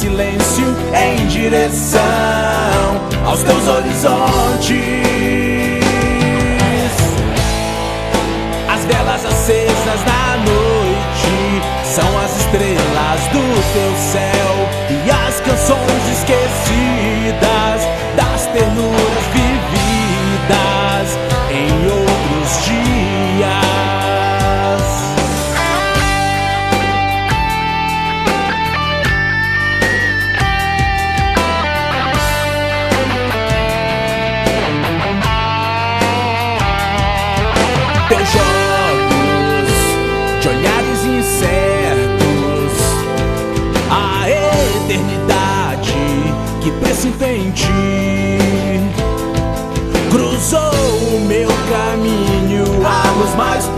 silêncio em direção aos teus horizontes. As velas acesas na noite são as estrelas do teu céu e as canções esquecidas das ternuras vividas em outros dias. Teus jogos de olhares incertos, a eternidade que pressinto em ti cruzou o meu caminho, a luz mais pura.